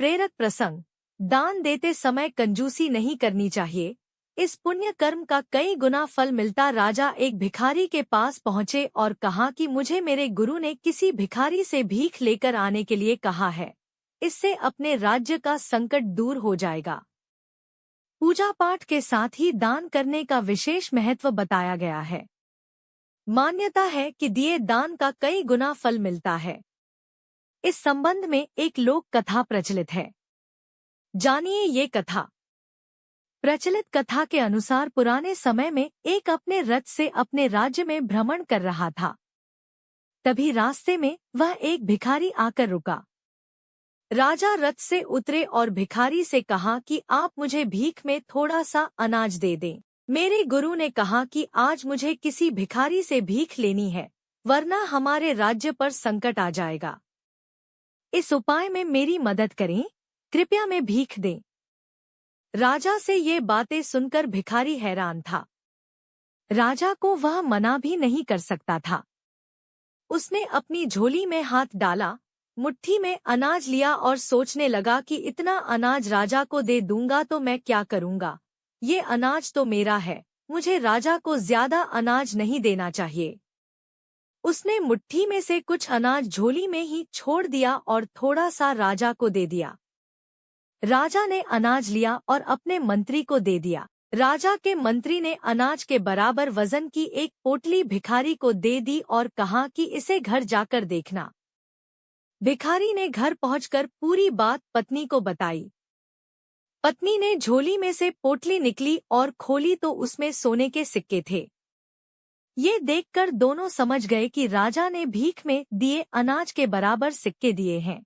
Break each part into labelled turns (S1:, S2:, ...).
S1: प्रेरक प्रसंग। दान देते समय कंजूसी नहीं करनी चाहिए। इस पुण्य कर्म का कई गुना फल मिलता। राजा एक भिखारी के पास पहुंचे और कहा कि मुझे मेरे गुरु ने किसी भिखारी से भीख लेकर आने के लिए कहा है। इससे अपने राज्य का संकट दूर हो जाएगा। पूजा पाठ के साथ ही दान करने का विशेष महत्व बताया गया है। मान्यता है कि दिए दान का कई गुना फल मिलता है। इस संबंध में एक लोक कथा प्रचलित है। जानिए ये कथा। प्रचलित कथा के अनुसार पुराने समय में एक अपने रथ से अपने राज्य में भ्रमण कर रहा था। तभी रास्ते में वह एक भिखारी आकर रुका। राजा रथ से उतरे और भिखारी से कहा कि आप मुझे भीख में थोड़ा सा अनाज दे दें। मेरे गुरु ने कहा कि आज मुझे किसी भिखारी से भीख लेनी है, वरना हमारे राज्य पर संकट आ जाएगा। इस उपाय में मेरी मदद करें, कृपया मैं भीख दें। राजा से ये बातें सुनकर भिखारी हैरान था। राजा को वह मना भी नहीं कर सकता था। उसने अपनी झोली में हाथ डाला, मुट्ठी में अनाज लिया और सोचने लगा कि इतना अनाज राजा को दे दूंगा तो मैं क्या करूंगा। ये अनाज तो मेरा है, मुझे राजा को ज्यादा अनाज नहीं देना चाहिए। उसने मुट्ठी में से कुछ अनाज झोली में ही छोड़ दिया और थोड़ा सा राजा को दे दिया। राजा ने अनाज लिया और अपने मंत्री को दे दिया। राजा के मंत्री ने अनाज के बराबर वजन की एक पोटली भिखारी को दे दी और कहा कि इसे घर जाकर देखना। भिखारी ने घर पहुंचकर पूरी बात पत्नी को बताई। पत्नी ने झोली में से पोटली निकली और खोली तो उसमें सोने के सिक्के थे। ये देखकर दोनों समझ गए कि राजा ने भीख में दिए अनाज के बराबर सिक्के दिए हैं।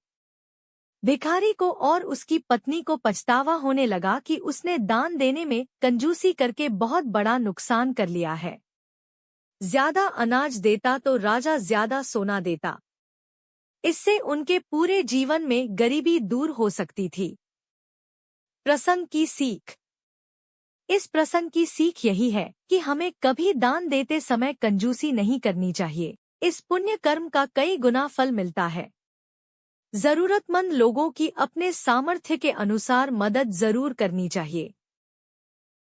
S1: भिखारी को और उसकी पत्नी को पछतावा होने लगा कि उसने दान देने में कंजूसी करके बहुत बड़ा नुकसान कर लिया है। ज्यादा अनाज देता तो राजा ज्यादा सोना देता। इससे उनके पूरे जीवन में गरीबी दूर हो सकती थी। प्रसंग की सीख। इस प्रसंग की सीख यही है कि हमें कभी दान देते समय कंजूसी नहीं करनी चाहिए। इस पुण्य कर्म का कई गुना फल मिलता है। जरूरतमंद लोगों की अपने सामर्थ्य के अनुसार मदद जरूर करनी चाहिए।